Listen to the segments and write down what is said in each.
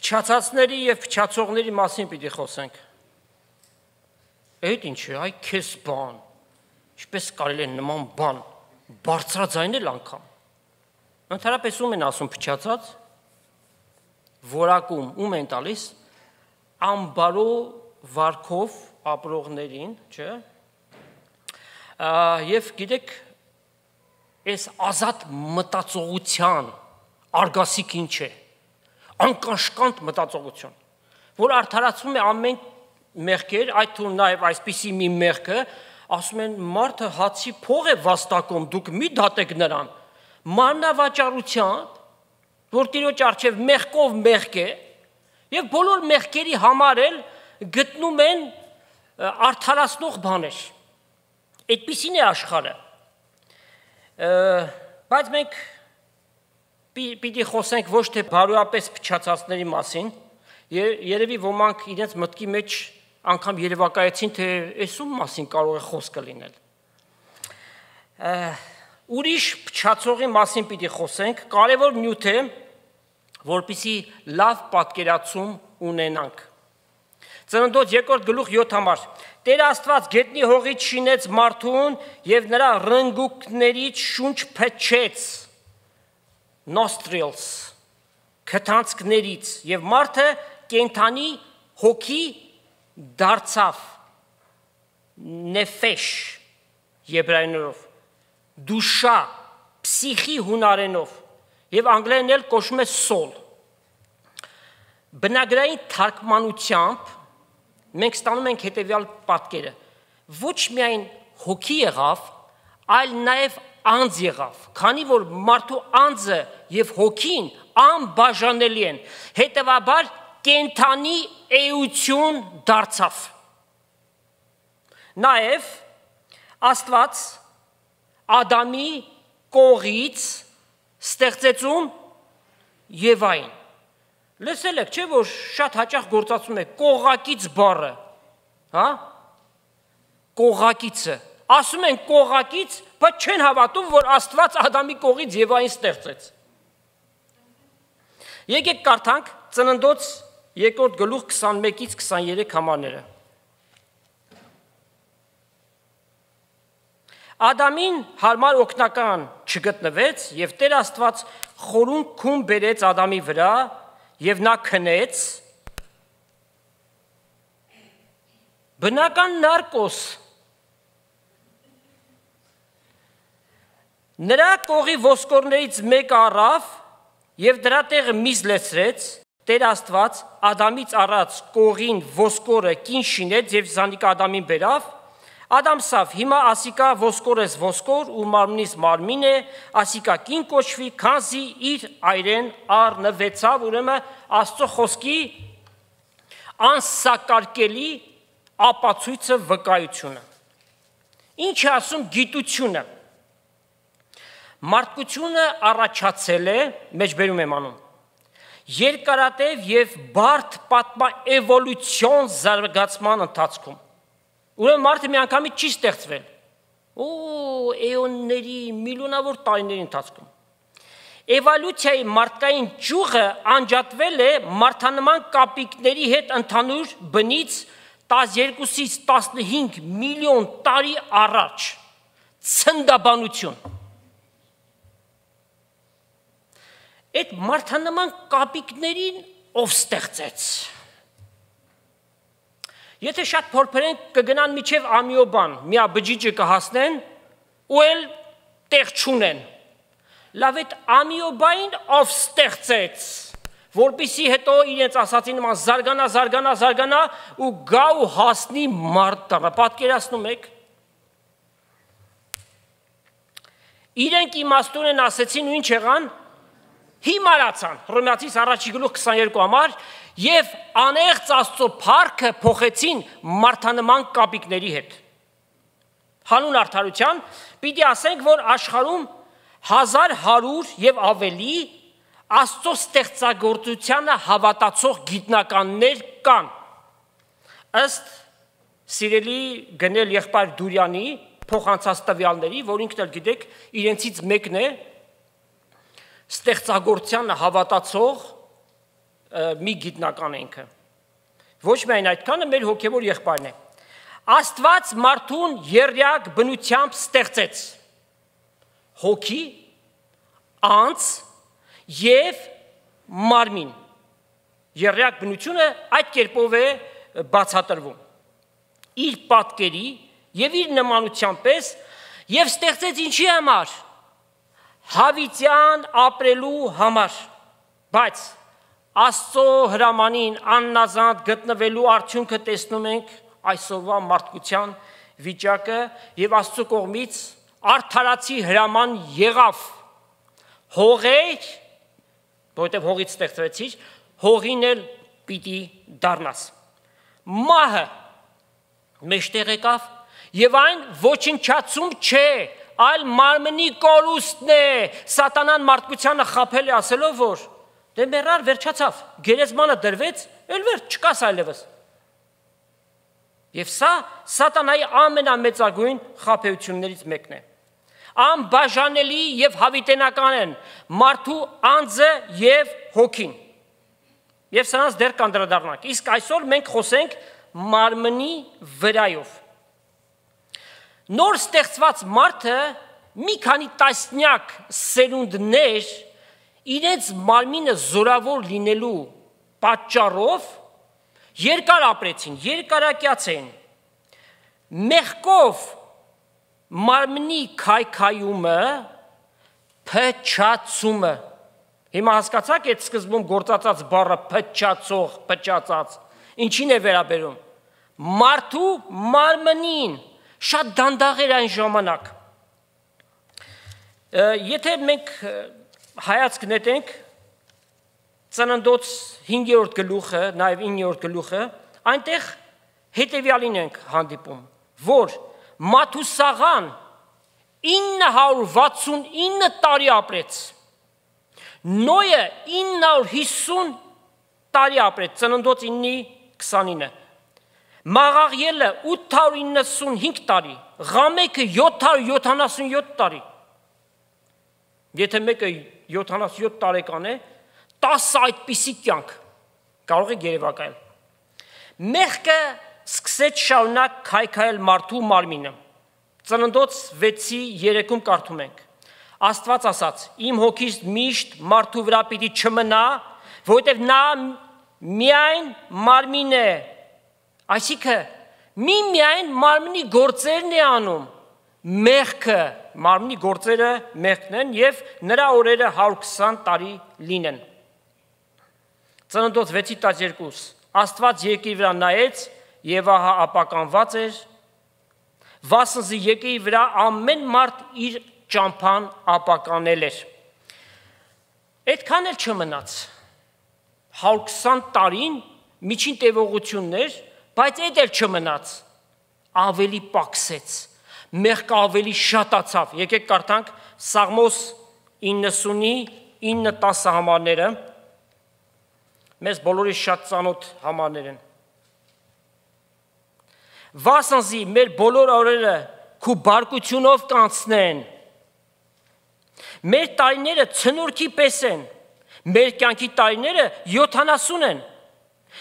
Փչացածների եւ փչացողների մասին պիտի խոսենք։ Այդ ինչ է, այ քեզ բան։ Ինչպես կարելի է նման բան բարձրաձայնել անգամ։ Ընդհանրապես ում են ասում փչացած, որակում ում են տալիս ամբարո վարքով ապրողներին, չէ՞։ Եվ գիտեք, այս ազատ մտածողության արգասիկ ինչ է, անկաշկանդ մտածողություն, որ արդարացվում է ամեն մեղքեր, այդ թվում նաև այսպիսի մի մեղքը, ասում են մարդը հացի փող է վաստակում, դուք մի դատեք նրան, մանրավաճառությամբ, որ Տիրոջ առջև մեղքով մեղք է, եւ բոլոր մեղքերի համար էլ գտնում են արդարացնող բաներ։ Այդպիսին է աշխարհը։ Բայց մենք պիտի խոսենք ոչ թե բարոյապես փչացածների մասին, երևի ոմանք իրենց մտքի մեջ անգամ երևակայեցին, թե այս ում մասին կարող է խոսքը լինել։ Ուրիշ փչացողի մասին պիտի խոսենք, կարևոր նյութ է, որպեսզի լավ պատկերացում ունենանք։ Ծննդոց 2:7 Տեր Աստված գետնի հողից շինեց մարդուն եւ նրա ռնգուկներից շունչ փչեց, nostrils, քթանցքներից, եւ մարդը կենթանի հոգի դարձավ, նեֆեշ եբրայերենով, դուշա, պսիխի հունարենով, եւ անգլերեն էլ կոչվում է soul։ Բնագրային թարգմանությամբ մենք ստանում ենք հետևյալ պատկերը. ոչ միայն հոգի եղավ, այլ նաև անձ եղավ, քանի որ մարդու անձը եւ հոգին անբաժանելի են, հետեւաբար կենթանի էություն դարձավ։ Նաև Աստված Ադամի կողից ստեղծեցում Եվային։ Լսել եք, չէ՞ որ շատ հաճախ գործածում է կողակից բառը, հա? Կողակիցը։ Ասում են կողակից, բայց չեն հավատում, որ Աստված Ադամի կողից Եվային ստեղծեց։ Եկեք կարդանք Ծննդոց 2:21-ից 23 համարները։ Ադամին հարմար օգնական չգտնվեց, եւ Տեր Աստված խորուն քուն բերեց Ադամի վրա, եւ նա քնեց, բնական նարկոս, նրա կողի ոսկորներից մեկը առավ եւ դրա տեղը միս լեցրեց, Տեր Աստված Ադամից առած կողին ոսկորը կին շինեց եւ զանիկա Ադամին բերավ, Ադամ սավ, հիմա ասիկա ոսկորես ոսկոր ու մարմնից մարմին է, ասիկա կին կոչվի, քանզի իր այրեն առնվեցավ, ուրեմն Աստծո խոսքի անսակարկելի ապացույցը վկայությունը։ Ինչ է ասում գիտությունը։ Մարդկությունը առաջացել է, մեջբերում եմ անում, երկարատև եւ բարդ պատմաէվոլյուցիոն զարգացման ընթացքում։ Ուրեմն մարդը միանգամից չի ստեղծվել։ Էոնների, միլիոնավոր տարիների ընթացքում։ Էվոլյուցիայի մարդկային ճյուղը անջատվել է մարդանման կապիկների հետ ընդհանուր բնից 12-ից 15 միլիոն տարի առաջ։ Ցնդաբանություն։ Այդ մարդանման կապիկներին ով ստեղծեց։ Եթե շատ փորփրենք կգնան միջև ամիոբան, միա բջիջը կհասնեն ու էլ տեղ չունեն։ Լավ այդ ամիոբային ով ստեղծեց, որպեսզի հետո իրենց ասացի նման զարգանա ու գա ու հասնի մարդ տանը, պատկերացնում եք։ Իրենք իմաստուն են ասեցին ու ինչ եղան, հիմարացան, Հռոմեացիս 1:22 համար, եւ անեղծ Աստծո փառքը փոխեցին մարդանման կապիկների հետ։ Հանուն արդարության պիտի ասենք, որ աշխարհում 1100 եւ ավելի Աստծո ստեղծագործությանը հավատացող գիտնականներ կան։ Ըստ սիրելի գնել եղբայր Դուրյանի փոխանցած տվյալների, որ ինքն էլ գիտեք, իրենցից մեկն է ստեղծագործությանը հավատացող մի գիտնական ինքը։ Ոչ միայն այդքանը մեր հոգևոր եղբայրն է։ Աստված մարդուն եռյակ բնությամբ ստեղծեց։ Հոգի, անձ եւ մարմին։ Եռյակ բնությունը այդ կերպով է բացատրվում։ Իր պատկերի եւ իր նմանության պես եւ ստեղծեց ինչի համար։ Հավիտյան ապրելու համար։ Բայց Աստծո հրամանին աննազանդ գտնվելու արդյունքը տեսնում ենք այսօրվա մարդկության վիճակը եւ Աստծո կողմից արդարացի հրաման եղավ հողեր, որովհետեւ հողից ստեղծվեցիր, հողին էլ պիտի դառնաս։ Մահը մեջտեղ եկավ եւ այն ոչնչացում չէ, այլ մարմնի կորուստն է։ Սատանան մարդկությանը խաբել է ասելով, որ դե մեռար վերջացավ, գերեզմանը դրվեց, էլ վերջ չկաս այլևս։ Եվ սա սատանայի ամենամեծագույն խաբեություններից մեկն է։ Անբաժանելի եւ հավիտենական են մարդու անձը եւ հոգին։ Եվ սրանց դեռ կանդրադառնանք։ Իսկ այսօր մենք խոսենք մարմնի վրայով։ Նոր ստեղծված մարդը մի քանի տասնյակ սերունդներ իրենց մարմինը զորավոր լինելու պատճառով երկար ապրեցին, երկարակյաց էին։ Մեղքով մարմնի քայքայումը, փչացումը։ Հիմա հասկացաք այդ սկզբում գործածած բառը փչացող, փչացած, ինչին է վերաբերում։ Մարդու մարմնին, շատ դանդաղ էր այն ժամանակ։ Եթե մենք հայացք նետենք Ծննդոց 5-րդ գլուխը, նաև 9-րդ գլուխը, այնտեղ հետևյալին ենք հանդիպում, որ Մաթուսաղան 969 տարի ապրեց, Նոյը 950 տարի ապրեց, Ծննդոց 9-29, Մաղաղիելը 895 տարի, Ղամեքը 777 տարի։ Եթե մեկը 77 տարեկան է, 10 այդպիսի կյանք կարող է երևակայել։ Մեղքը սկսեց շարունակ քայքայել մարդու մարմինը։ Ծննդոց 6:3-ում կարդում ենք. Աստված ասաց. Իմ հոգիս միշտ մարդու վրա պիտի չմնա, որովհետև նա միայն մարմին է։ Այսինքն միայն մարմնի գործերն է անում։ Մեղքը մարմնի գործերը մեղքն են եւ նրա օրերը 120 տարի լինեն։ Ծննդոց 6:12 Աստված երկրի վրա նայեց եւ ահա ապականված էր, վասնզի երկրի վրա ամեն մարդ իր ճամփան ապականել էր։ Այդքան էլ չմնաց։ 120 տարին միջին տևողությունն էր, բայց այդ էլ չմնաց։ Ավելի պակսեց, մեղքը ավելի շատացավ։ Եկեք կարդանք Սաղմոս 90-ի 9-10 համարները, մեզ բոլորի շատ ծանոթ համարներ են։ Վասնզի մեր բոլոր օրերը քու բարկությունով կանցնեն, մեր տարիները ցնորքի պես են, մեր կյանքի տարիները 70 են։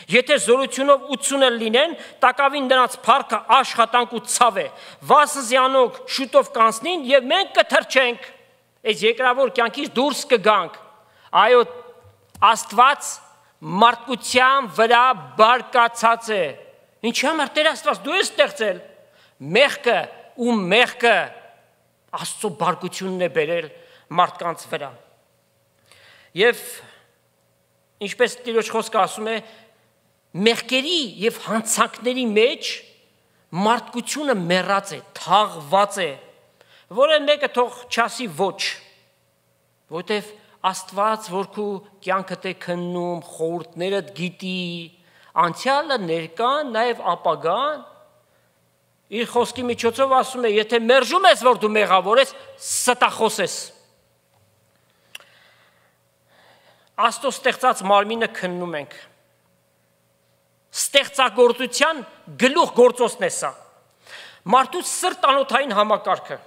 Եթե զորությունով 80 լինեն, տակավին նրանց փառքը աշխատանք ու ցավ է։ Վասնզի անոնք շուտով կանցնին եւ մենք կթրջենք, այս երկրավոր կյանքից դուրս կգանք։ Այո, Աստված մարդկության վրա բարկացած է։ Ինչի համար Տեր Աստված դու ես ստեղծել։ Մեղքը ու մեղքը Աստծո բարկությունն է բերել մարդկանց վրա։ Եվ ինչպես Տիրոջ խոսքը ասում է, մեղքերի եւ հանցանքների մեջ մարդկությունը մեռած է, թաղված է, որը մեկը թող չասի ոչ, որտեվ Աստված, որ քու կյանքդ է քննում, խորհուրդներդ գիտի, անցյալը, ներկան, նաեւ ապագան, իր խոսքի միջոցով ասում է, եթե մերժում ես, որ դու մեղավոր ես, ստախոս ես։ Աստծո ստեղծած մարմինը քննում ենք։ Ստեղծագործության գլուխ գործոցն է սա։ Մարդու սրտանոթային համակարգը։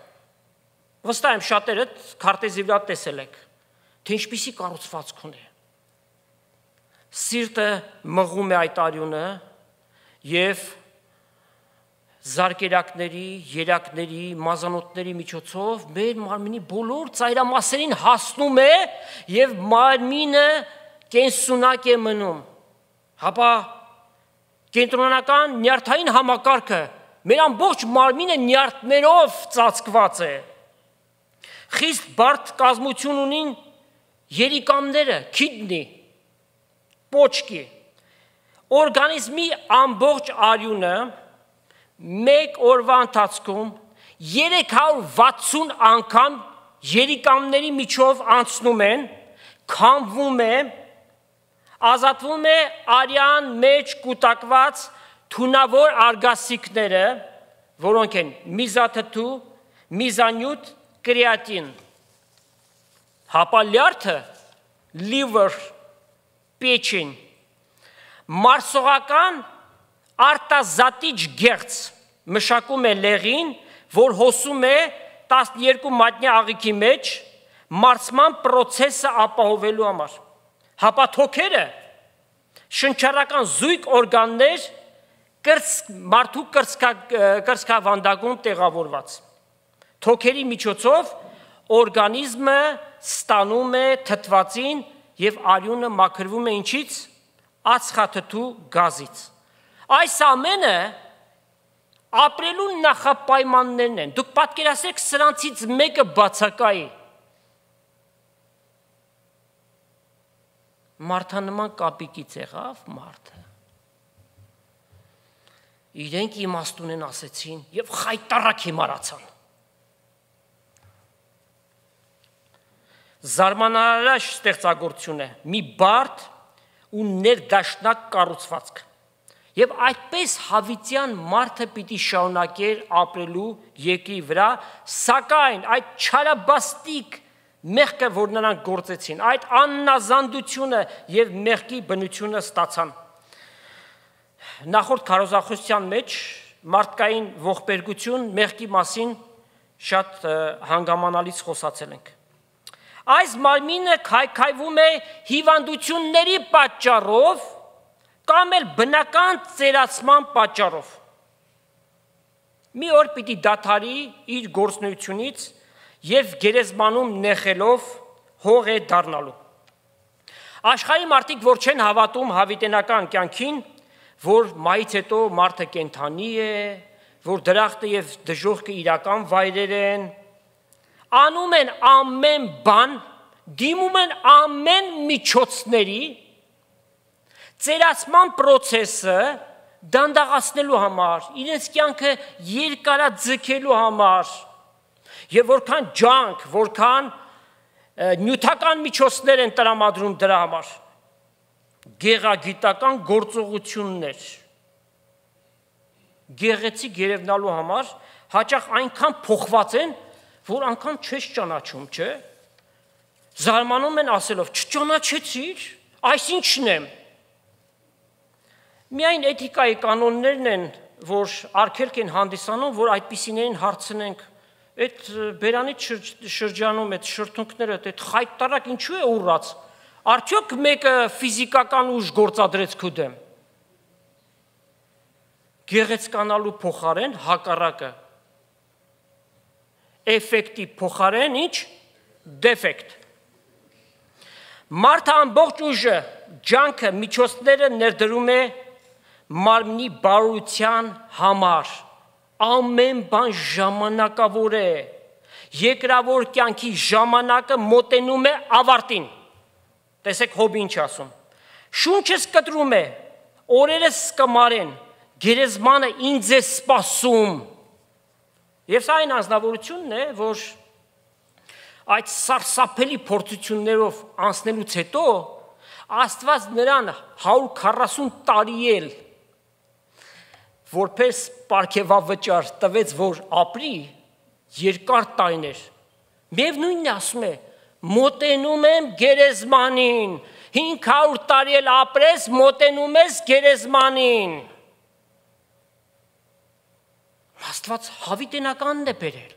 Վստահ եմ շատերդ քարտեզի վրա տեսել եք, թե ինչպիսի կառուցվածք ունի։ սիրտը մղում է այդ արյունը եւ զարկերակների, երակների, մազանոթների միջոցով մեր մարմինի բոլոր ծայրամասերին հասնում է եւ մարմինը կենսունակ է մնում։ Հապա կենտրոնական նյարդային համակարգը մեր ամբողջ մարմինը նյարդներով ծածկված է։ Խիստ բարդ կազմություն ունին երիկամները, քիդնի, պոչկի, օրգանիզմի ամբողջ արյունը մեկ օրվա ընթացքում 360 անգամ երիկամների միջով անցնում են, քամվում է, ազատվում է արյան մեջ կուտակված թունավոր արգասիքները, որոնք են միզաթթու, միզանյութ, կրեատին, հապալյարդը, liver, պեչին, մարսողական արտազատիչ գեղձ մշակում է լեղին, որ հոսում է 12 մատնյա աղիքի մեջ մարսման պրոցեսը ապահովելու համար։ Հապա թոքերը շնչառական զույգ օրգաններ մարդու կրծքավանդակում տեղավորված։ Թոքերի միջոցով օրգանիզմը ստանում է թթվածին եւ արյունը մաքրվում է ինչից։ Ածխաթթու գազից։ Այս ամենը ապրելու նախապայմաններն են։ Դուք պատկերացրեք սրանցից մեկը բացակայի։ Մարդանման կապիկից եղավ մարդը։ Իրենք իմաստուն են ասեցին եւ խայտառակ հիմարացան։ Զարմանալի ստեղծագործություն է, մի բարդ ու ներդաշնակ կառուցվածք։ Եվ այդպես հավիտյան մարդը պիտի շարունակեր ապրելու երկրի վրա, սակայն այդ չարաբաստիկ մեղքը, որ նրանք գործեցին, այդ աննազանդությունը եւ մեղքի բնությունը ստացան։ Նախորդ քարոզախոսության մեջ մարդկային ողբերգություն մեղքի մասին շատ հանգամանալից խոսացել ենք։ Այս մարմինը քայքայվում է հիվանդությունների պատճառով կամ էլ բնական ծերացման պատճառով։ Մի օր պիտի դադարի իր գործունեությունից եւ գերեզմանում նեղելով հող է դառնալու։ Աշխարհի մարդիկ, որ չեն հավատում հավիտենական կյանքին, որ մայից հետո մարդը կենդանի է, որ դրախտը եւ դժոխքը իրական վայրեր են, անում են ամեն բան, դիմում են ամեն միջոցների ծերացման process-ը դանդաղացնելու համար, իրենց կյանքը երկարաձգելու համար, եւ որքան ջանք, որքան նյութական միջոցներ են տրամադրում դրա համար, գեղագիտական գործողություններ, գեղեցիկ երևնալու համար հաճախ այնքան փոխված են, որ անգամ չես ճանաչում, չէ՞։ Զարմանում են ասելով, չճանաչեցիր, այս ինչն է։ Միայն էթիկայի կանոններն են, որ արգելք են հանդիսանում, որ այդպիսիներին հարցնենք, այդ բերանից շրջանում, այդ շրթունքները, այդ խայտառակ ինչու է ուռած, արդյոք մեկը ֆիզիկական ուժ գործադրեց քո դեմ։ Գեղեցկանալու փոխարեն հակառակը, էֆեկտի փոխարեն ինչ, դեֆեկտ։ Մարդը ամբողջ ուժը, ջանքը, միջոցները ներդրում է մարմնի բարության համար, ամեն բան ժամանակավոր է, երկրավոր կյանքի ժամանակը մոտենում է ավարտին, տեսեք հոբի ինչ ասում, շունչս կտրում է, օրերս կմարեն, գերեզմանը ինձ է սպասում, եւ սա այն անձնավորությունն է, որ այդ սարսափելի փորձություններով անցնելուց հետո Աստված նրան 140 տարի էլ որպես պարգևավճար տվեց, որ ապրի երկար տարիներ։ Միևնույնն է ասում է, մոտենում եմ գերեզմանին, 500 տարի էլ ապրես, մոտենում ես գերեզմանին։ Աստված հավիտենականն է բերել,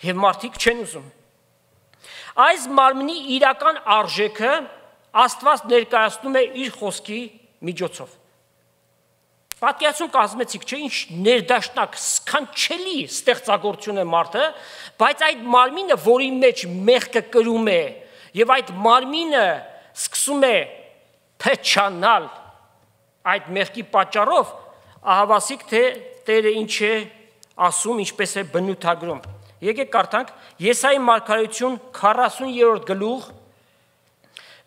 եւ մարդիկ չեն ուզում։ Այս մարմնի իրական արժեքը Աստված ներկայացնում է իր խոսքի միջոցով։ Պատկերացում կազմեցիք, չէ՞, ինչ ներդաշնակ սքանչելի ստեղծագործություն է մարդը, բայց այդ մարմինը, որի մեջ մեղքը կրում է, եւ այդ մարմինը սկսում է փչանալ այդ մեղքի պատճառով, ահավասիկ թե Տերը ինչ է ասում, ինչպես է բնութագրում։ Եկեք կարդանք Եսայի մարգարեություն 40-րդ գլուխ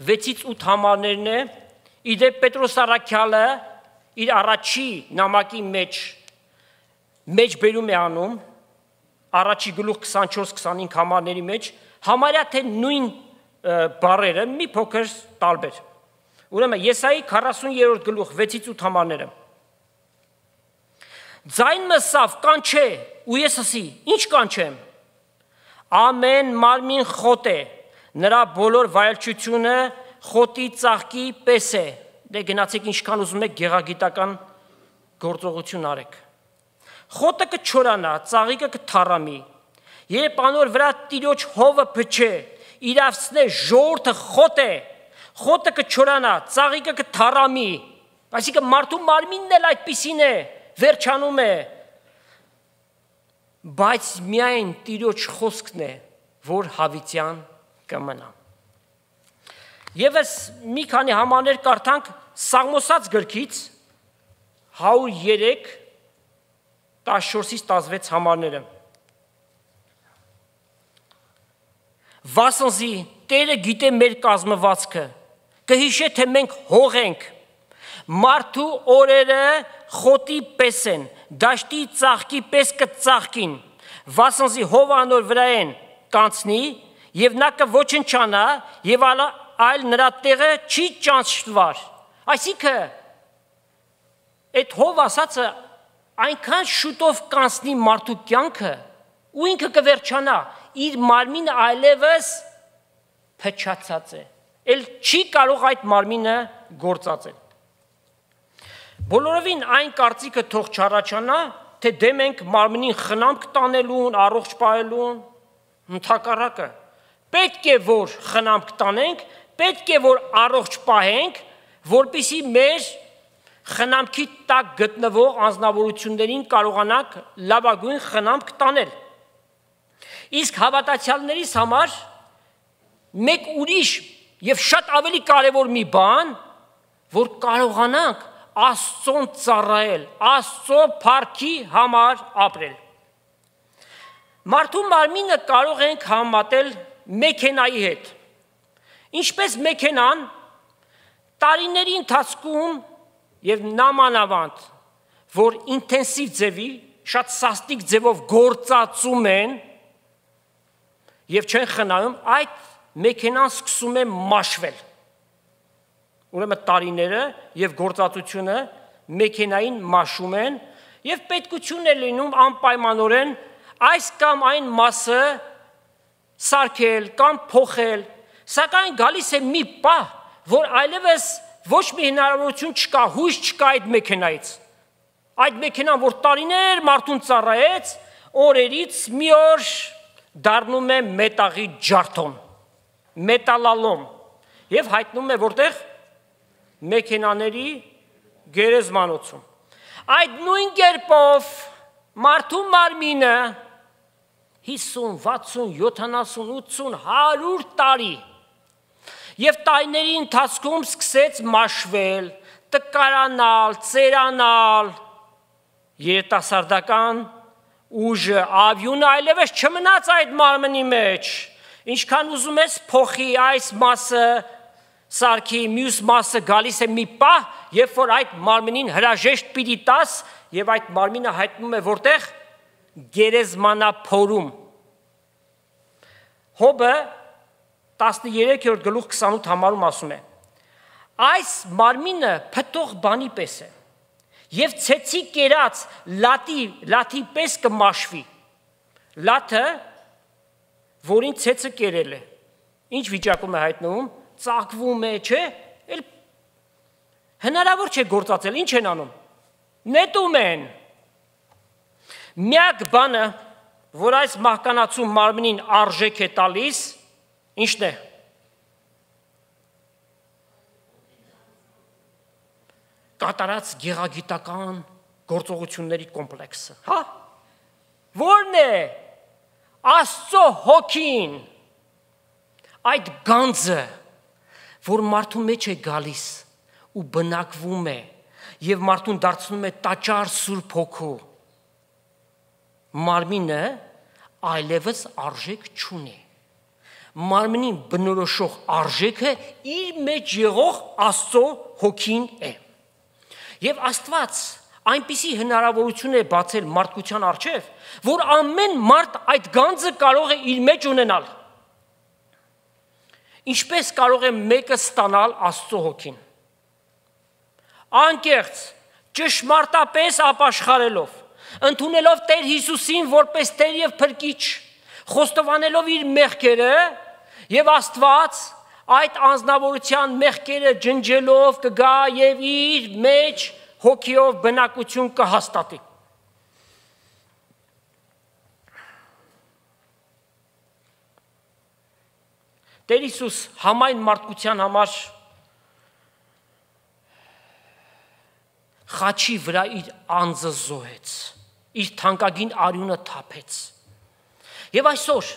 6-ից 8 համարներն է, իդեպ Պետրոս առաքյալը իր առաջի նամակի մեջ բերում է անում, առաջի գլուխ 24-25 համարների մեջ, համարյա թե նույն բառերը մի փոքր տարբեր։ Ուրեմն Եսայի 40-րդ գլուխ 6-ից 8 համարները։ Ձայն մսավ կանչե, ու ես ասի, ինչ կանչեմ։ Ամեն մարմին խոտ է, նրա բոլոր վայելչությունը խոտի ծաղկի պես է։ Դե գնացեք ինչքան ուզում եք գեղագիտական գործողություն արեք։ Խոտը կչորանա, ծաղիկը կթառամի։ Երբ անոր վրա տիրոջ հովը փչե, իրավցնե ժողովուրդը խոտ է, խոտը կչորանա, ծաղիկը կթառամի։ Այսինքն մարդու մարմինն էլ այդպիսին է, վերջանում է, բայց միայն տիրոջ խոսքն է, որ հավիտյան կմնա։ Եվս մի քանի համարներ կարդանք Սաղմոսած գրքից 103 14-ից 16 համարները։ Վասնզի Տերը գիտե մեր կազմվածքը, կհիշե թե մենք հող ենք, մարդու օրերը խոտի պես են, դաշտի ծաղկի պես կծաղկին, վասնզի հով անոր վրա են կանցնի, եւ նա կոչնչանա, եւ այլ նրա տեղը չի ճանչվար։ Այսինքն այդ հով ասածը այնքան շուտով կանցնի մարդու կյանքը, ու ինքը կվերջանա, իր մարմինը այլևս փչացած է, էլ չի կարող այդ մարմինը գործածել։ Բոլորովին այն կարծիքը թող չառաջանա, թե դեմ ենք մարմնին խնամք տանելուն, առողջ պահելուն, ընդհակառակը։ Պետք է որ խնամք տանենք, պետք է որ առողջ պահենք, որպեսզի մեր խնամքի տակ գտնվող անձնավորություններին կարողանանք լավագույն խնամք տանել։ Իսկ հավատացյալներիս համար մեկ ուրիշ եւ շատ ավելի կարևոր մի բան, որ կարողանանք Աստծուն ծառայել, Աստծո փառքի համար ապրել։ Մարդու մարմինը կարող ենք համատել մեքենայի հետ։ Ինչպես մեքենան տարիների ընթացքում եւ նամանավանդ, որ ինտենսիվ ձևի, շատ սաստիկ ձևով գործածում են եւ չեն խնայում, այդ մեքենան սկսում է մաշվել։ Ուրեմն տարիները եւ գործածությունը մեքենային մաշում են եւ պետքություն է լինում անպայմանորեն այս կամ այն մասը սարքել կամ փոխել, սակայն գալիս է մի պահ, որ այլևս ոչ մի հնարավորություն չկա, հույս չկա այդ մեքենայից։ Այդ մեքենան, որ տարիներ մարդուն ծառայեց, օրերից մի օր դառնում է մետաղի ջարդոն, մետալալոմ եւ հայտնում է որտեղ մեքենաների գերեզմանոցում։ Այդ նույն կերպով մարդու մարմինը 50, 60, 70, 80, 100 տարի եւ տարիների ընթացքում սկսեց մաշվել, տկարանալ, ծերանալ, երիտասարդական ուժը, ավյունը այլևս չմնաց այդ մարմնի մեջ, ինչքան ուզում ես փոխի այս մասը, սարքի մյուս մասը գալիս է մի պահ, երբ որ այդ մարմնին հրաժեշտ պիտի տաս եւ այդ մարմինը հայտնում է որտեղ գերեզմանափորում։ Հոբը 13-րդ գլուխ 28 համարում ասում է. այս մարմինը փտող բանի պես է եւ ցեցի կերած լաթի պես կմաշվի։ Լաթը, որին ցեցը կերել է, ինչ վիճակում է հայտնվում, ծակվում է, չէ՞, էլ հնարավոր չէ գործածել, ինչ են անում։ Նետում են։ Միակ բանը, որ այս մահկանացու մարմնին արժեք է տալիս, ինչն է։ կատարած գեղագիտական գործողությունների կոմպլեքսը, հա? Որն է Աստծո հոգին, այդ գանձը, որ մարդու մեջ է գալիս ու բնակվում է եւ մարդուն դարձնում է տաճար Սուրբ Հոգու, մարմինը այլևս արժեք չունի։ Մարմնին բնորոշող արժեքը իր մեջ եղող Աստծո հոգին է։ Եվ Աստված այնպիսի հնարավորություն է բացել մարդկության առջև, որ ամեն մարդ այդ գանձը կարող է իր մեջ ունենալ։ Ինչպես կարող է մեկը ստանալ Աստծո հոգին։ Անկեղծ, ճշմարտապես ապաշխարելով, ընդունելով Տեր Հիսուսին որպես Տեր եւ Փրկիչ, խոստովանելով իր մեղքերը, եւ Աստված այդ անձնավորության մեղքերը ջնջելով կգա եւ իր մեջ հոգիով բնակություն կհաստատի։ Տեր Հիսուս համայն մարդկության համար խաչի վրա իր անձը զոհեց, իր թանկագին արյունը թափեց։ Եվ այսօր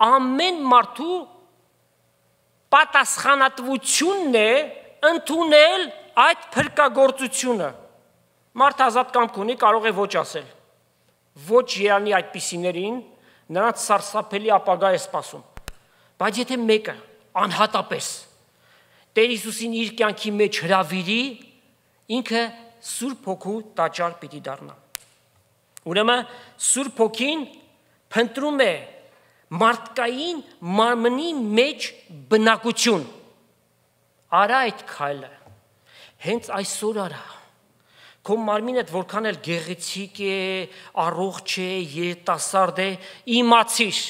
ամեն մարդու պատասխանատվությունն է ընդունել այդ փրկագործությունը։ Մարդ ազատ կամք ունի, կարող է ոչ ասել։ Ոչ երանի այդպիսիներին, նրանց սարսափելի ապագա է սպասում։ Բայց եթե մեկը անհատապես Տեր Հիսուսին իր կյանքի մեջ հրավիրի, ինքը Սուրբ Հոգու տաճար պիտի դառնա։ Ուրեմն Սուրբ Հոգին փնտրում է մարդկային մարմնի մեջ բնակություն։ Արա այդ քայլը, հենց այսօր արա։ Քո մարմինդ որքան էլ գեղեցիկ է, առողջ է, երիտասարդ է, իմացիր։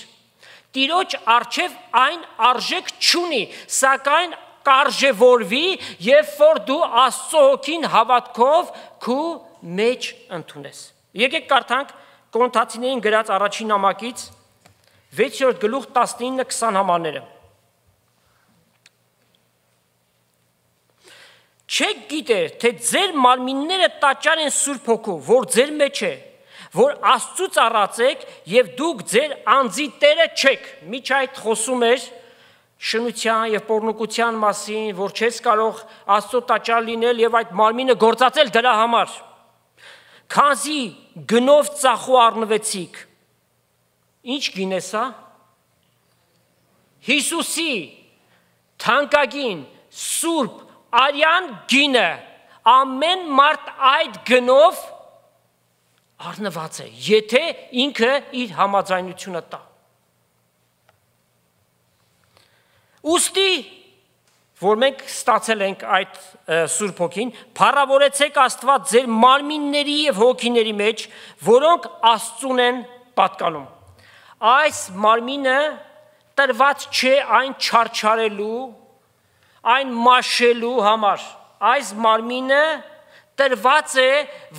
Տիրոջ առջև այն արժեք չունի, սակայն կարժևորվի, երբ որ դու Աստծո հոգին հավատքով քո մեջ ընդունես։ Եկեք կարդանք Կորինթացիներին գրած առաջին նամակից 6-րդ գլուխ 19-20 համարները։ Չեք գիտեր, թե ձեր մարմինները տաճար են Սուրբ Հոգու, որ ձեր մեջ է, որ Աստծուց առած եք եւ դուք ձեր անձի տերը չեք։ Միջ այդ խոսում էր շնության եւ պոռնկության մասին, որ չես կարող Աստծո տաճար լինել եւ այդ մարմինը գործածել դրա համար։ Քանզի գնով ծախու առնվեցիք։ Ինչ գին է սա։ Հիսուսի թանկագին Սուրբ արյան գինը, ամեն մարդ այդ գնով առնված է, եթե ինքը իր համաձայնությունը տա։ Ուստի, որ մենք ստացել ենք այդ Սուրբ Հոգին, փառավորեցեք Աստված ձեր մարմինների եւ հոգիների մեջ, որոնք Աստծուն են պատկանում։ Այս մարմինը տրված չէ այն չարչարելու, այն մաշելու համար։ Այս մարմինը տրված է,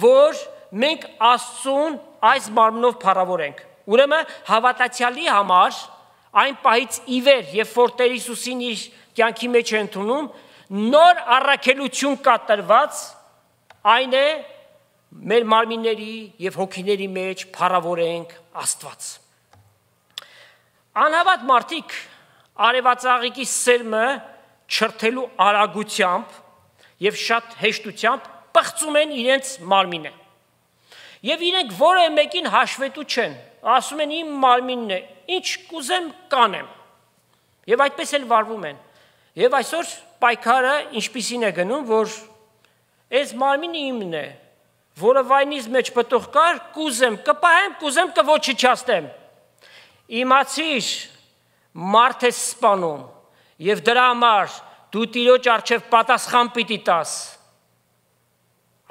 որ մենք Աստծուն այս մարմնով փառավորենք։ Ուրեմն հավատացյալի համար այն պահից ի վեր, երբ որ Տեր Հիսուսին իր կյանքի մեջ է ընդունում, նոր առաքելություն կա տրված, այն է մեր մարմինների եւ հոգիների մեջ փառավորենք Աստված։ Անհավատ մարդիկ արևածաղիկի սերմը չրթելու արագությամբ եւ շատ հեշտությամբ պղծում են իրենց մարմինը։ Եվ իրենք որևէ մեկին հաշվետու չեն, ասում են իմ մարմինն է, ինչ կուզեմ կանեմ։ Եվ այդպես էլ վարվում են։ Եվ այսօր պայքարը ինչպիսին է գնում, որ այս մարմինը իմն է, որը վայնից մեջ պտուղ կար, կուզեմ կպահեմ, կուզեմ կոչնչացնեմ։ Իմացիր, մարդ է սպանում, եւ դրա համար դու Տիրոջ առջև պատասխան պիտի տաս։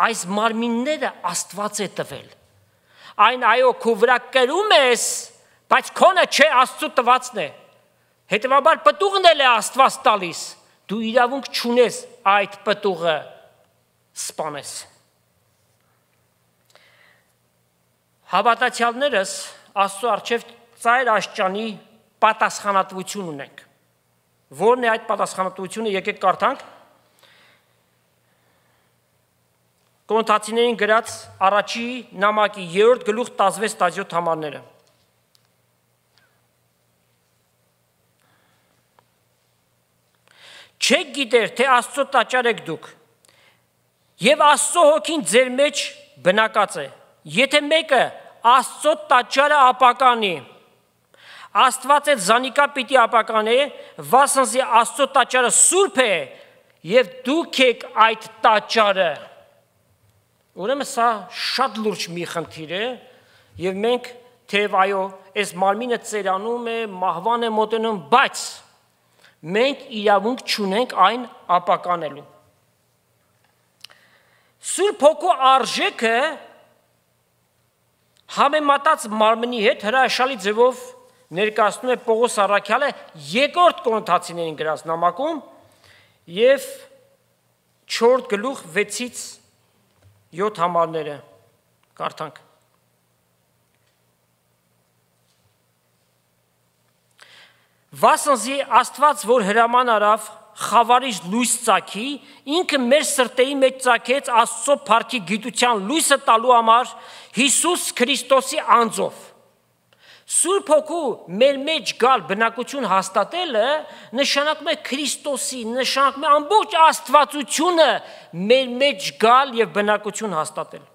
Այս մարմինները Աստված է տվել։ Այն այո, քո վրա կրում ես, բայց քոնը չէ, Աստծո տվածն է։ Հետևաբար պտուղն էլ է Աստված տալիս։ Դու իրավունք չունես այդ պտուղը սպանես։ Հավատացյալներս Աստծո առջև ծայր աշճանի պատասխանատվություն ունենք։ Որն է այդ պատասխանատվությունը, եկեք կարդանք։ Կորինթացիներին գրած առաջի նամակի 3-րդ գլուխ 16-17 համարները։ Չեք գիտեր, թե Աստծո տաճար եք դուք, եւ Աստծո հոգին ձեր մեջ բնակած է։ Եթե մեկը Աստծո տաճարը ապականի, Աստված էլ զանիկա պիտի ապականե, վասնզի Աստծո տաճարը սուրբ է, եւ դուք եք այդ տաճարը։ Ուրեմն սա շատ լուրջ մի խնդիր է, եւ մենք թեև այո, այս մարմինը ծերանում է, մահվան է մոտենում, բայց մենք իրավունք չունենք այն ապականելու։ Սուրբ Հոգու արժեքը համեմատած մարմնի հետ հրաշալի ձևով ներկայացնում է Պողոս առաքյալը 2-րդ Կորինթացիներին գրած նամակում եւ 4 գլուխ 6-ից 7 համարները կարդանք։ Վասնզի Աստված, որ հրաման արավ խավարիչ լույս ծագի, ինքը մեր սրտերի մեջ ծագեց Աստծո փառքի գիտության լույսը տալու համար Հիսուս Քրիստոսի անձով։ Սուրբ Հոգու մեր մեջ գալ բնակություն հաստատելը նշանակում է Քրիստոսի, նշանակում է ամբողջ Աստվածությունը մեր մեջ գալ եւ բնակություն հաստատել։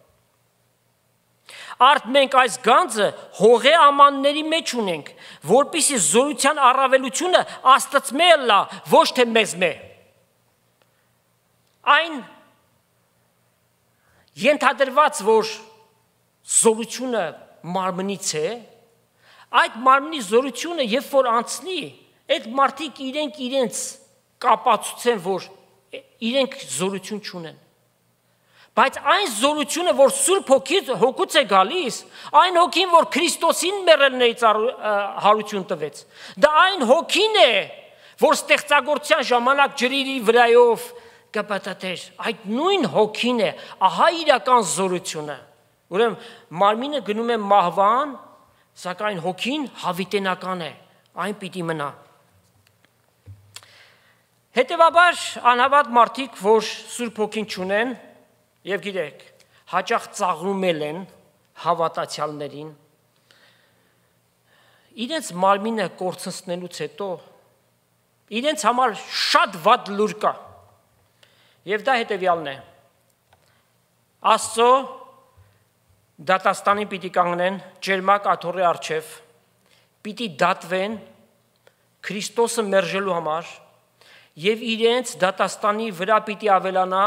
Արդ մենք այս գանձը հողե ամանների մեջ ունենք, որպիսի զորության առավելությունը Աստծմե լա, ոչ թե մեզմե։ Այն ենթադրված, որ զորությունը մարմնից է, այդ մարմնի զորությունը երբ որ անցնի, այդ մարդիկ իրենց կապացուցեն, որ իրենք զորություն չունեն։ Բայց այն զորությունը, որ Սուրբ Հոգուց է գալիս, այն հոգին, որ Քրիստոսին մեռելներից հարություն տվեց, դա այն հոգին է, որ ստեղծագործության ժամանակ ջրերի վրայով կպտտեր, այդ նույն հոգին է, ահա իրական զորությունը։ Ուրեմն մարմինը գնում է մահվան, սակայն հոգին հավիտենական է, այն պիտի մնա։ Հետևաբար անհավատ մարդիկ, որ Սուրբ Հոգին չունեն, եւ գիտեք, հաճախ ծաղրում են հավատացյալներին, իրենց մարմինը կորցնցնելուց հետո, իրենց համար շատ վատ լուր կա, եւ դա հետեւյալն է. Աստծո դատաստանի պիտի կանգնեն ջերմակ աթոռի առջև, պիտի դատվեն Քրիստոսը մերժելու համար եւ իրենց դատաստանի վրա պիտի ավելանա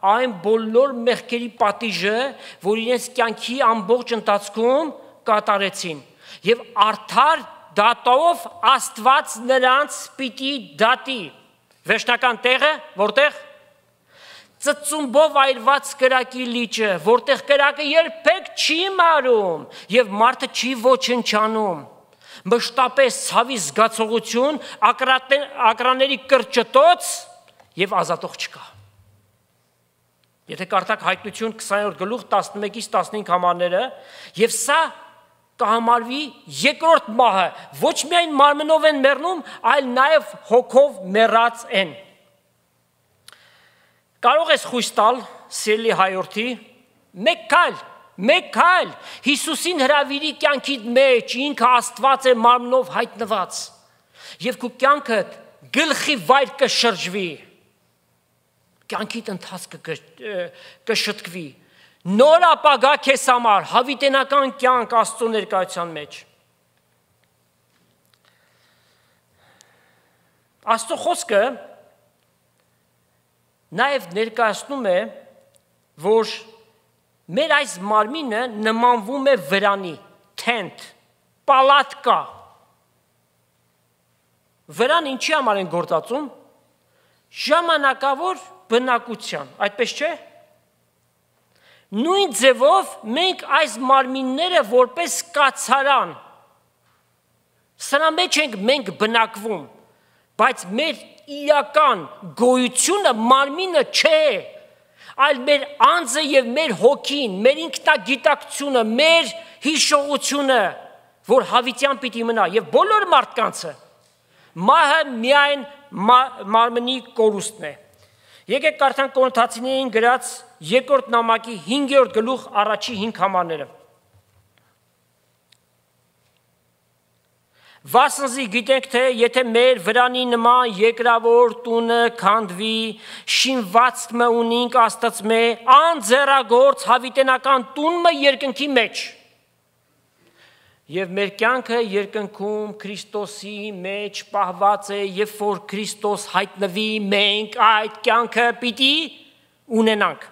այն բոլոր մեղքերի պատիժը, որ իրենց կյանքի ամբողջ ընթացքում կատարեցին եւ արդար դատով Աստված նրանց պիտի դատի։ Վերջնական տեղը որտեղ ծծումբով այրված կրակի լիճը, որտեղ կրակը երբեք չի մարում եւ մարդը չի ոչնչանում, մշտապես ցավի զգացողություն, ակրաների կրճտոց եւ ազատող չկա։ Եթե կարդաք Հայտնություն 20-րդ գլուխ 11-ից 15 համարները, եւ սա կհամարվի երկրորդ մահը, ոչ միայն մարմնով են մեռնում, այլ նաեւ հոգով մեռած են։ Կարող ես խույս տալ սիրելի հայրենի, մեկ քայլ Հիսուսին հրավիրի կյանքի մեջ, ինքը Աստված է մարմնով հայտնված, եւ քո կյանքը գլխի վայր կշրջվի, կյանքիդ ընթացքը կշտկվի, նոր ապագա քեզ համար, հավիտենական կյանք Աստծո ներկայության մեջ։ Աստծո խոսքը նաև ներկայացնում է, որ մեր այս մարմինը նմանվում է վրանի, թենթ, պալատկա։ Վրան ինչի համար են գործածում? Ժամանակավոր բնակության, այդպես չէ։ Նույն ձևով մենք այս մարմինները որպես կացարան, սրա մեջ ենք մենք բնակվում, բայց մեր իրական գոյությունը մարմինը չէ, այլ մեր անձը եւ մեր հոգին, մեր ինքնագիտակցությունը, մեր հիշողությունը, որ հավիտյան պիտի մնա եւ բոլոր մարդկանցը, մահը միայն մարմնի կորուստն է։ Եկեք կարդանք Կորինթացիներին գրած երկրորդ նամակի 5-րդ գլուխ առաջի 5 համարները։ Վասնզի գիտենք, թե եթե մեր վրանի նման երկրավոր տունը քանդվի, շինվածքը ունինք Աստծմե, անձեռագործ հավիտենական տունը երկնքի մեջ։ Եվ մեր կյանքը երկնքում Քրիստոսի մեջ պահված է, երբ որ Քրիստոս հայտնվի, մենք այդ կյանքը պիտի ունենանք։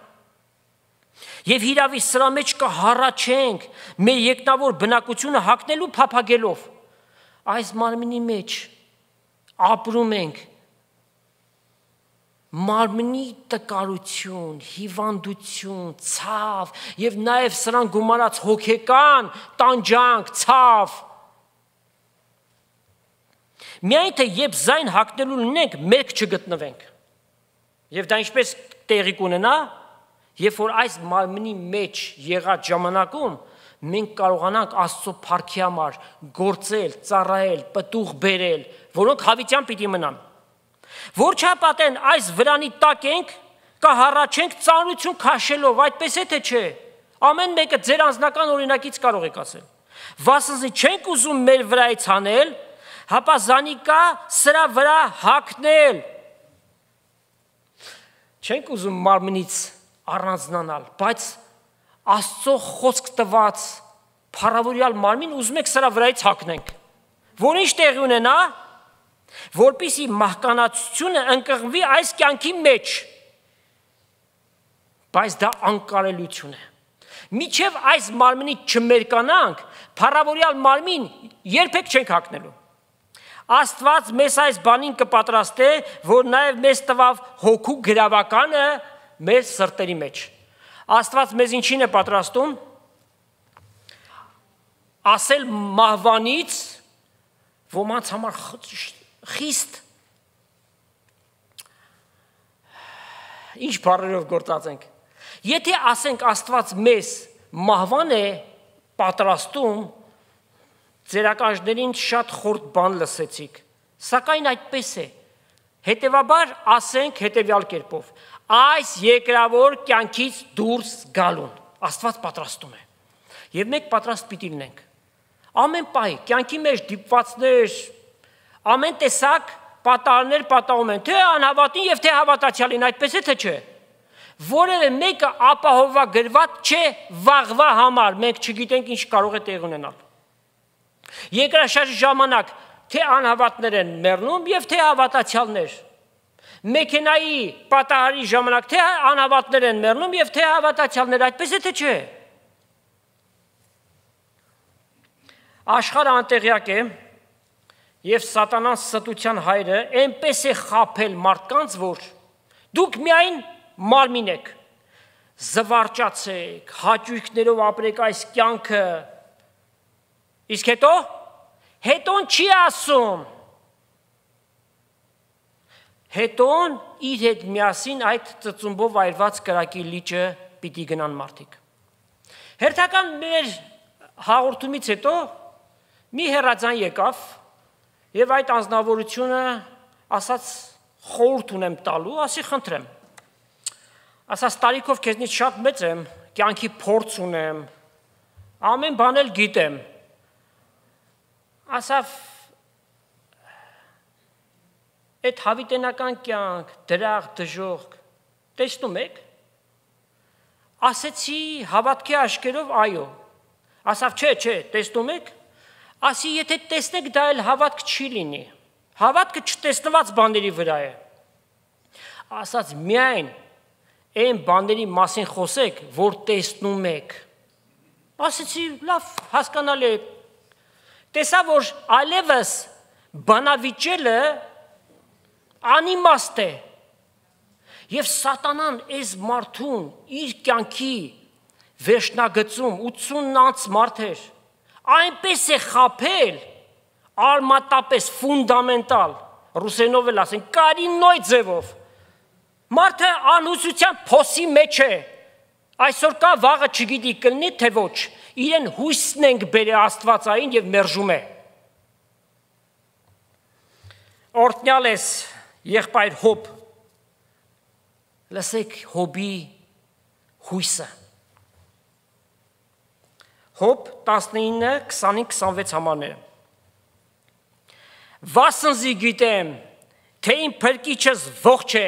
Եվ հիրավի սրա մեջ կհառաչենք մեր երկնավոր բնակությունը հագնելու փափագելով։ Այս մարմնի մեջ ապրում ենք մարմնի տկարություն, հիվանդություն, ցավ եւ նաեւ սրան գումարած հոգեկան տանջանք, ցավ։ Միայն թե երբ զայն հագնելու լինենք, մերկ չգտնվենք։ Եվ դա ինչպես տեղի կունենա, երբ որ այս մարմնի մեջ եղած ժամանակում մենք կարողանանք Աստծո փառքի համար գործել, ծառայել, պտուղ բերել, որոնք հավիտյան պիտի մնան։ Որ չապատեն այս վրանի տակ ենք, կհառաչենք ծանրություն քաշելով, այդպես է թե չէ։ Ամեն մեկը ձեր անձնական օրինակից կարող եք ասել։ Վասնզի չենք ուզում մեր վրայից հանել, հապա զանիկա սրա վրա հագնել։ Չենք ուզում մարմնից առանձնանալ, բայց Աստծո խոսք տված փառավորյալ մարմին ուզում եք սրա վրայից հագնենք։ Որ ինչ տեղի ունենա, որպեսզի մահկանացությունը ընկղմվի այս կյանքի մեջ, բայց դա անկարելություն է։ Միջև այս մարմնի չմերկանանք, փառավորյալ մարմին երբեք չենք հագնելու։ Աստված մեզ այս բանին կպատրաստե, որ նաև մեզ տվավ հոգու գրավականը մեր սրտերի մեջ։ Աստված մեզ ինչին է պատրաստում, ասել մահվանից, ոմանց համար խիստ, ինչ բառերով գործածենք, եթե ասենք Աստված մեզ մահվան է պատրաստում, ձերակաշներին շատ խորտ բան լսեցիք, սակայն այդպես է, հետևաբար ասենք հետևյալ կերպով, այս երկրավոր կյանքից դուրս գալուն, Աստված պատրաստում է, և մենք պատրաստ պիտի լինենք, ամեն պահի, կյանքի մեջ դիպվածներ, ամեն տեսակ պատահարներ պատահում են, թե անհավատին և թե հավատացյալին, այդպես է թե չէ, որևէ մեկը ապահովագրված չէ վաղվա համար, մենք չգիտենք ինչ կարող է տեղ ունենալ։ Երկրաշարժի ժամանակ թե անհավատներ են մեռնում և թե հավատացյալներ, մեքենայի պատահարի ժամանակ թե անհավատներ են մեռնում և թե հավատացյալներ, այդպես է թե չէ։ Աշխարհը անտեղյակ է և սատանան ստության հայրը այնպես է խաբել մարդկանց, որ դուք միայն մարմին եք, զվարճացեք, հաճույքներով ապրեք այս կյանքը, իսկ հետոն չի ասում, հետոն իր հետ միասին այդ ծծումբով այրված կրակի լիճը պիտի գնան մարդիկ։ Հերթական մեր հաղորդումից հետո մի հեռացան եկավ և այդ անձնավորությունը ասաց խորհուրդ ունեմ տալու, ասի խնդրեմ, ասաց տարիքով քեզնից շատ մեծ եմ, կյանքի փորձ ունեմ, ամեն բան էլ գիտեմ, ասավ այդ հավիտենական կյանք, դրախ, դժոխք, տեսնում եք, ասեցի հավատքի աշկերով այո, ասավ չէ, տեսնում եք, ասի եթե տեսնեք դա էլ հավատք չի լինի, հավատքը չտեսնված բաների վրա է, ասաց միայն այն բաների մասին խոսեք, որ տեսնում եք, ասեցի լավ հասկանալի է, տեսա որ այլևս բանավիճելը անիմաստ է և սատանան այս մարդուն իր կյանքի վերջնագծում 80 անց մարդ էր, այնպես է խաբել, արմատապես ֆունդամենտալ, ռուսերենով էլ ասեն, կարինոյ ձևով, մարդը անհուսության փոսի մեջ է, այսօր կա վաղը չգիտի կլինի, թե ոչ, իրեն հույսն ենք բերե աստվածային և մերժում է։ Օրտնյալ ես եղբայր Հոբ, Լսեք Հոբի հույսը։ Հոբ 19:25-26 համարները։ Վասնզի գիտեմ, թե իմ փրկիչս ողջ է։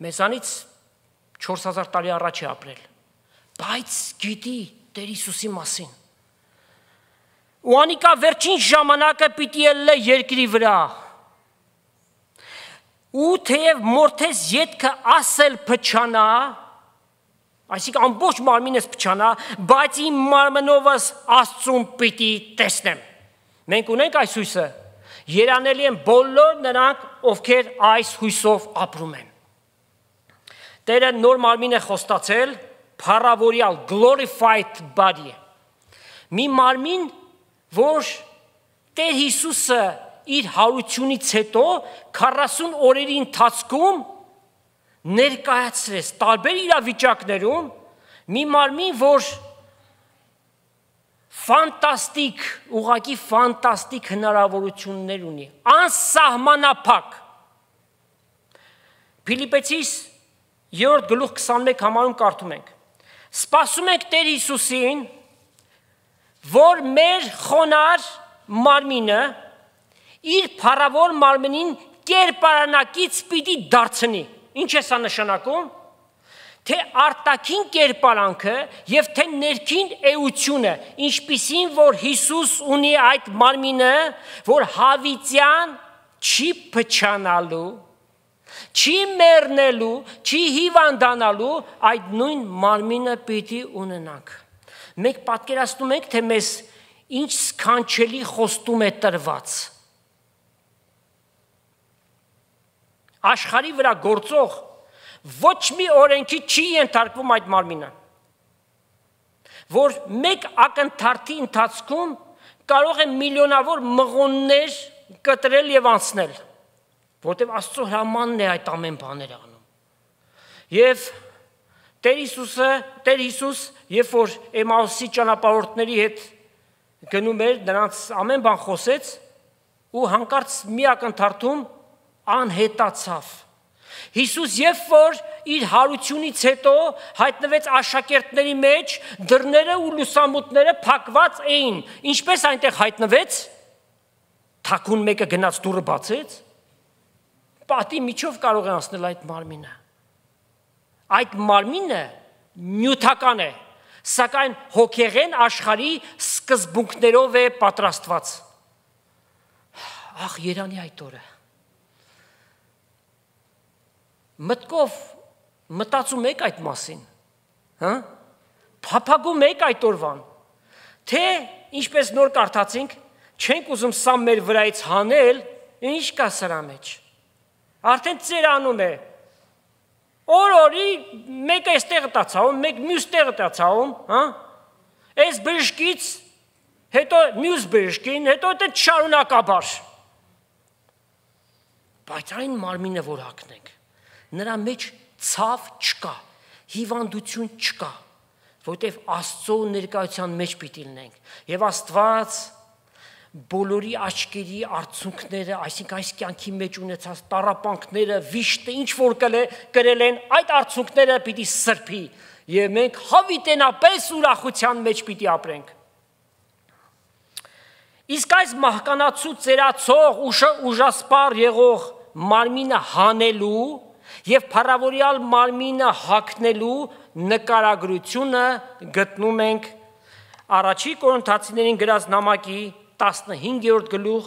Մեզանից 4000 տարի առաջ է ապրել, բայց գիտի Տեր Հիսուսի մասին։ Ու անիկա վերջին ժամանակը պիտի ելնե երկրի վրա։ Ու թեև մորթես ետքը ասել փչանա, այսինքն ամբողջ մարմինս փչանա, բայց իմ մարմնովս Աստծուն պիտի տեսնեմ։ Մենք ունենք այս հույսը, երանելի են բոլոր նրանք, ովքեր այս հույսով ապրում են։ Տերը նոր մարմին է խոստացել, փառավորյալ glorified body։ Մի մարմին, որ Տեր Հիսուսը իր հարությունից հետո 40 օրերի ընթացքում ներկայացրեց տարբեր իրավիճակներում մի մարմին, որ ֆանտաստիկ, ուղղակի ֆանտաստիկ հնարավորություններ ունի, անսահմանափակ։ Փիլիպպեցիս 3:21 համարում կարդում ենք. Սպասում ենք Տեր Հիսուսին, որ մեր խոնար մարմինը իր փառավոր մարմնին կերպարանակից պիտի դարձնի։ Ինչ է սա նշանակում? Թե արտաքին կերպարանքը եւ թե ներքին էությունը, ինչպիսին որ Հիսուս ունի այդ մարմինը, որ հավիտյան չի փչանալու, չի մեռնելու, չի հիվանդանալու, այդ նույն մարմինը պիտի ունենանք։ Մենք պատկերացնում ենք, թե մեզ ինչ սքանչելի խոստում է տրված։ Աշխարհի վրա գործող ոչ մի օրենքի չի ենթարկվում այդ մարմինը, որ մեկ ակնթարթի ընթացքում կարող է միլիոնավոր մղոններ կտրել եւ անցնել, որտեղ Աստծո հրամանն է այդ ամեն բաները անում։ Եվ Տեր Հիսուս, երբ որ Էմաուսի ճանապարհորդների հետ գնում էր, նրանց ամեն բան խոսեց ու հանկարծ մի ակնթարթում անհետացավ։ Հիսուս երբ որ իր հարությունից հետո հայտնվեց աշակերտների մեջ, դռները ու լուսամուտները փակված էին։ Ինչպես այնտեղ հայտնվեց, թաքուն մեկը գնաց դուռը բացեց, պատի միջով կարող է անցնել այդ մարմինը։ Այդ մարմինը նյութական է, սակայն հոգեղեն աշխարհի սկզբունքներով է պատրաստված։ Ախ, երանի այդ օրը։ Մտքով մտածում եք այդ մասին, հա? Փափագում եք այդ օրվան, թե ինչպես նոր կարդացինք, չենք ուզում սա մեր վրայից հանել, ինչ կա սրա մեջ։ Արդեն ծերանում է։ Օր-օրի մեկը այստեղ է տացաում, մեկ մյուս տեղը տացաում, հա? Այս բժշկից, հետո մյուս բժշկին, հետո դե շարունակաբար։ Բայց այն մարմինը, որ հագնենք, նրա մեջ ցավ չկա, հիվանդություն չկա, որտեվ Աստծո ներկայության մեջ պիտի լինենք։ Եվ Աստված բոլորի աչքերի արցունքները, այսինքն այս կյանքի մեջ ունեցած տառապանքները, վիշտը ինչ որ կրել են, այդ արցունքները պիտի սրբի, եւ մենք հավիտենապես ուրախության մեջ պիտի ապրենք։ Իսկ այս մահկանացու ծերացող ուժասպառ եղող մարմինը հանելու եւ փառավորյալ մարմինը հագնելու նկարագրությունը գտնում ենք Առաջի Կորինթացիներին գրած նամակի 15-րդ գլուխ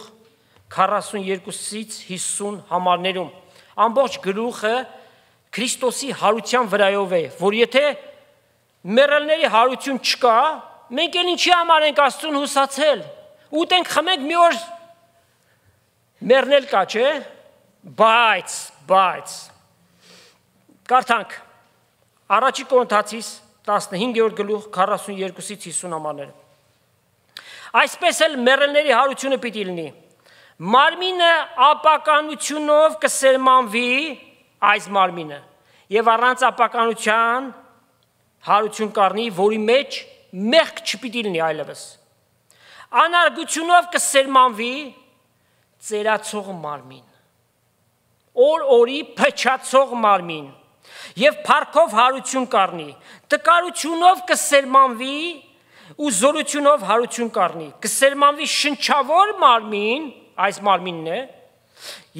42-ից 50 համարներում։ Ամբողջ գլուխը Քրիստոսի հարության վրայով է, որ եթե մեռելների հարություն չկա, մենք էլ ինչի համար ենք Աստծուն հուսացել։ Ուտենք խմենք մի օր մեռնել կա, չէ՞։ Բայց կարդանք Առաջի Կորինթացիս 15-րդ գլուխ 42-ից 50 համարները։ Այսպես էլ մեռելների հարությունը պիտի լինի։ Մարմինը ապականությունով կսերմանվի այս մարմինը եւ առանց ապականության հարություն կառնի, որի մեջ մեղք չպիտի լինի այլևս։ Անարգությունով կսերմանվի ծերացող մարմին։ օր-օրի փչացող մարմին, եւ փառքով հարություն կառնի, տկարությունով կսերմանվի ու զորությունով հարություն կառնի, կսերմանվի շնչավոր մարմին, այս մարմինն է,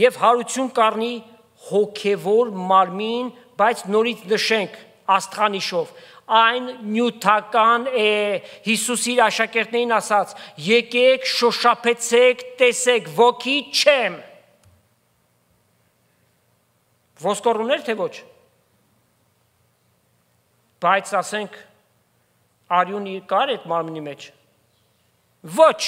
եւ հարություն կառնի հոգեվոր մարմին, բայց նորից նշենք աստղանիշով, այն նյութական է, Հիսուս իր աշակերտներին ասաց, եկեք շոշափեցեք, տեսեք, ոգի չեմ, ոսկոր ուներ թե ոչ, բայց ասենք արյուն կար այդ մարմնի մեջ, ոչ,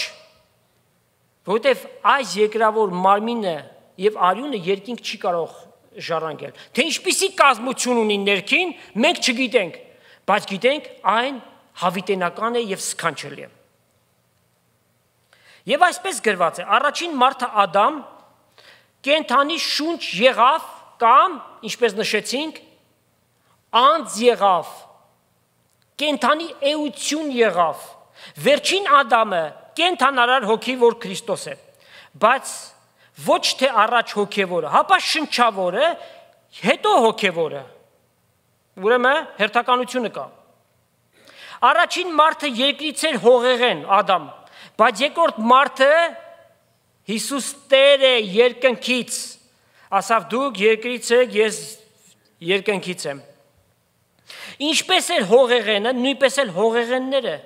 որտեվ այս երկրավոր մարմինը և արյունը երկինք չի կարող ժառանգել, թե ինչպիսի կազմություն ունի ներքին, մենք չգիտենք, բայց գիտենք այն հավիտենական է և սքանչելի է։ Եվ այսպես գրված է, առաջին մարդը Ադամ կենդանի շունչ եղավ կամ, ինչպես նշեցինք, անձ եղավ, կենդանի էություն եղավ, վերջին Ադամը կենդանարար հոգի, որ Քրիստոս է, բայց ոչ թե առաջ հոգևորը, հապա շնչավորը, հետո հոգևորը, ուրեմն հերթականությունը կա։ Առաջին մարդը երկրից էր հողեղեն, Ադամ, բայց երկրորդ մարդը Հիսուս Տեր է երկնքից, ասավ դուք երկրից եք, ես երկնքից եմ։ Ինչպես էր հողեղենը, նույնպես էլ հողեղենները,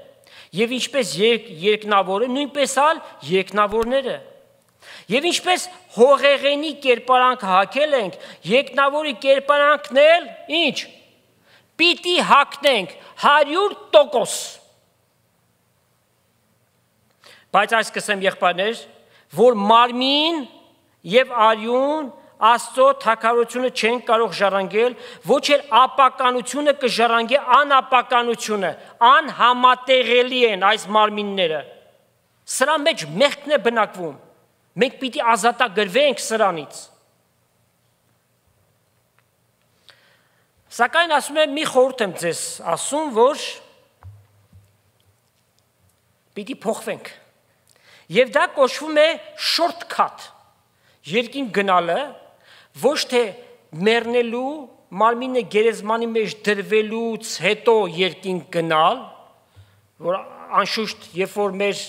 և ինչպես երկնավորը, նույնպես ալ երկնավորները, և ինչպես հողեղենի կերպարանք հակել ենք, երկնավորի կերպարանքն էլ, ինչ, պիտի հակնենք 100%։ Բայց այս կսեմ եղբայրներ, որ մարմին և արյուն Աստծո թագավորությունը չեն կարող ժառանգել, ոչ էլ ապականությունը կժառանգի անապականությունը, անհամատեղելի են այս մարմինները։ Սրա մեջ մեղքն է բնակվում, մենք պիտի ազատագրվենք սրանից։ Սակայն ասում եմ, մի խորհուրդ եմ ձեզ ասում, որ պիտի փոխվենք։ Եվ դա կոչվում է shortcut, երկինք գնալը, ոչ թե մեռնելու, մարմինը գերեզմանի մեջ դրվելուց հետո երկինք գնալ, որ անշուշտ, երբ որ մեր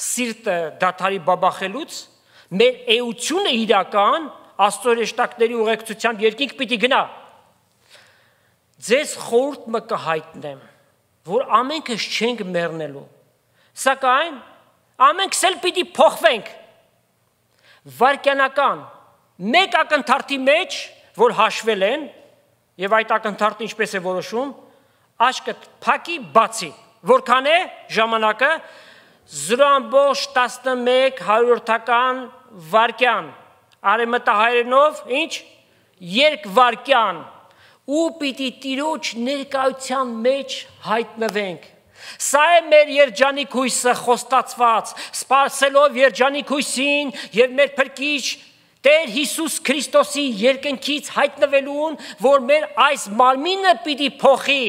սիրտը դադարի բաբախելուց, մեր էությունը իրական, Աստծո հրեշտակների ուղեկցությամբ երկինք պիտի գնա։ Ձեզ խորհուրդ մը կհայտնեմ, որ ամենքս չենք մեռնելու, սակայն ամենքս էլ պիտի փոխվենք, վայրկյանական, մեկ ակնթարթի մեջ, որ հաշվել են, և այդ ակնթարթը ինչպես է որոշում, աչքը փակի բացի, որքան է ժամանակը 0.11 վայրկյան, արևմտահայերենով, ինչ, երկվայրկյան, ու պիտի Տիրոջ ներկայության մեջ հայտնվենք։ Սա է մեր երջանիկ հույսը խոստացված, սպասելով երջանիկ հույսին և մեր փրկիչ Տեր Հիսուս Քրիստոսի երկնքից հայտնվելուն, որ մեր այս մարմինը պիտի փոխի,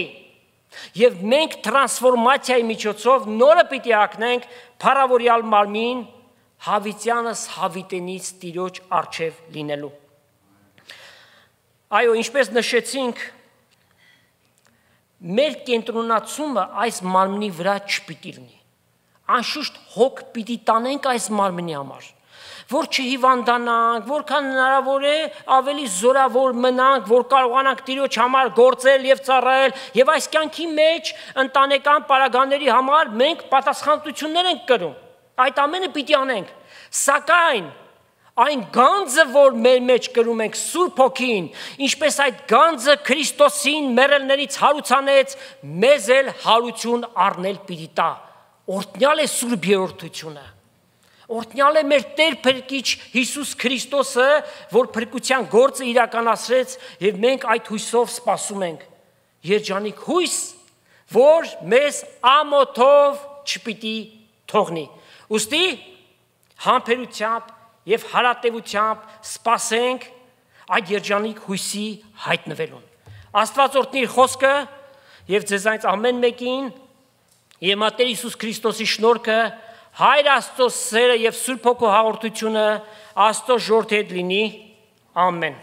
և մենք տրանսֆորմացիայի միջոցով նորը պիտի ակնենք փառավորյալ մարմին հավիտյանս հավիտենից Տիրոջ առջև լինելու։ Այո, ինչպես նշեցինք, մեր կենտրոնացումը այս մարմնի վրա չպիտի լինի, անշուշտ հոգ պիտի տանենք այս մարմնի համար, որ չհիվանդանանք, որքան հնարավոր է ավելի զորավոր մնանք, որ կարողանանք Տիրոջ համար գործել և ծառայել, և այս կյանքի մեջ ընտանեկան պարագաների համար մենք պատասխանատվություններ ենք կրում, այդ ամենը պիտի անենք, սակայն այն գանձը, որ մեր մեջ կրում ենք Սուրբ Հոգին, ինչպես այդ գանձը Քրիստոսին մեռելներից հարուցանեց, մեզ էլ հարություն առնել պիտի տա, օրհնյալ է Սուրբ Երրորդությունը, օրհնյալ է մեր Տեր Փրկիչ Հիսուս Քրիստոսը, որ փրկության գործը իրականացրեց, և մենք այդ հույսով սպասում ենք, երջանիկ հույս, որ մեզ ամոթով չպիտի թողնի, ուստի համբերությամբ և հարատևությամբ սպասենք այդ երջանիկ հույսի հայտնվելուն։ Աստված օրհնի իր խոսքը և ձեզանից ամեն մեկին և Տեր Հիսուս Քրիստոսի շնորհքը, Հայր Աստծո սերը և Սուրբ Հոգու հաղորդությունը Աստծո ժողովրդի հետ լինի, ամեն։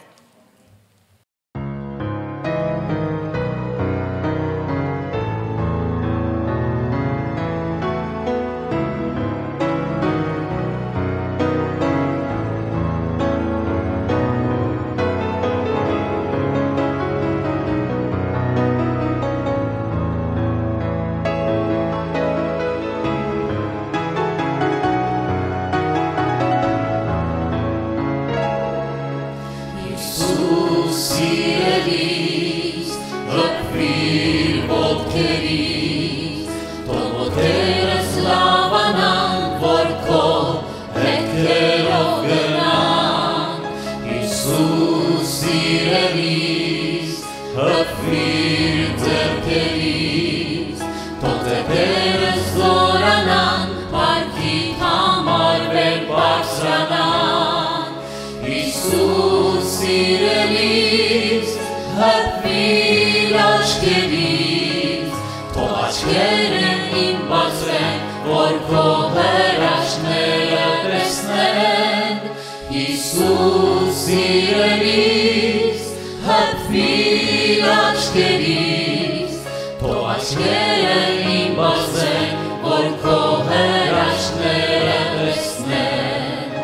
Հիսուս սիրելիս, հպվիր աչքերիս, թող աչքերը իմ բացվեն, որ քո հրաշքները տեսնեն, Հիսուս սիրելիս, հպվիր աչքերիս, թող աչքերը իմ բացվեն, որ քո հրաշքները տեսնեն,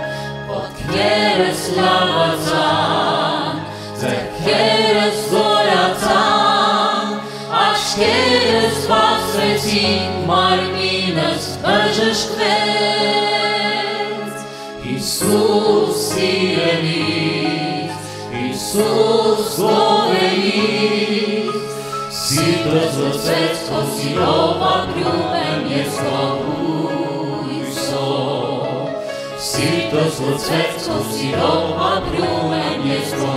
ոտքերս լավացան, ձեռքերս զորացան, աչքերս բացվեցին, մարմինս բժշկվեց, Հիսուս սիրելիս, Հիսուս գովելիս, սիրտս լցեց քո սիրով ապրում եմ ես քո հույսով, սիրտս լցեց քո սիրով ապրում եմ ես քո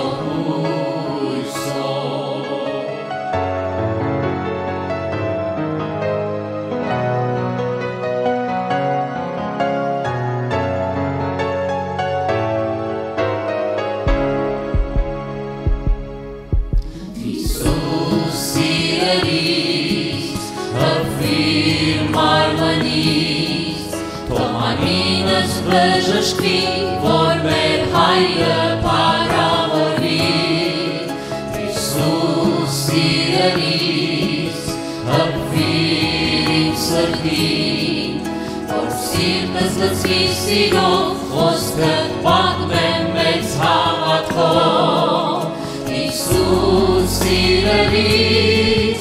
բժշկվի, որ մեր հայրը փառավորվի, Հիսուս սիրելիս, հպվիր իմ սրտին, որ սիրտս լցվի սիրով, խոսքը պատմեմ մեծ հավատքով, Հիսուս սիրելիս,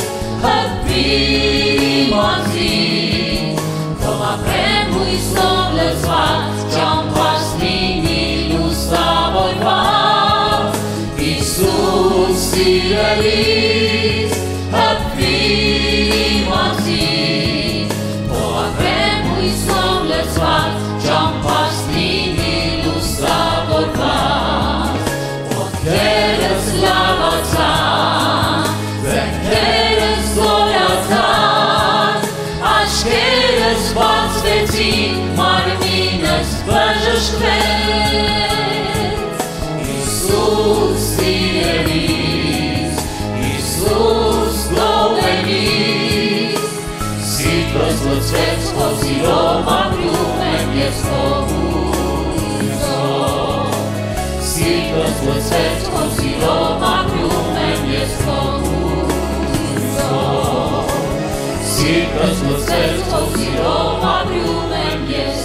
հպվիր իմ անձին, թող ապրեմ հույսով լցված, ճամփաս լինի լուսավորված, Հիսուս սիրելիս, հպվիր իմ անձին, թող ապրեմ հույսով լցված, ճամփաս լինի լուսավորված, ոտքերս լավացան, ձեռքերս զորացան, աչքերս բացվեցին, մարմինս բժշկվեց, Հիսուս սիրելիս, Հիսուս գովելիս, սիրտս լցվեց քո սիրով ապրում եմ ես քո հույսով, սիրտս լցվեց քո սիրով ապրում եմ ես քո հույսով, սիրտս լցվեց քո սիրով ապրում եմ ես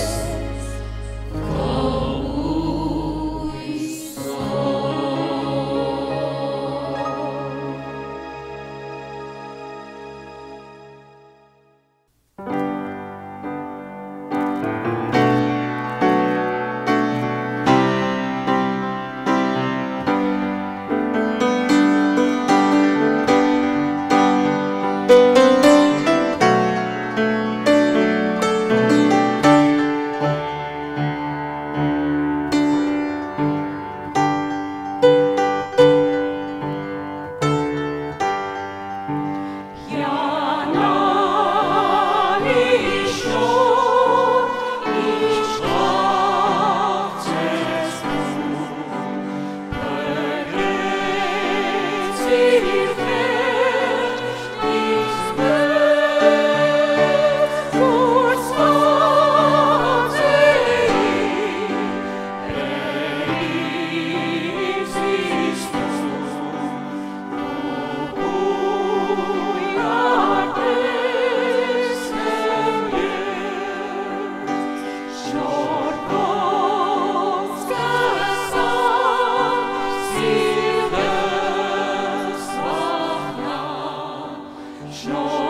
No.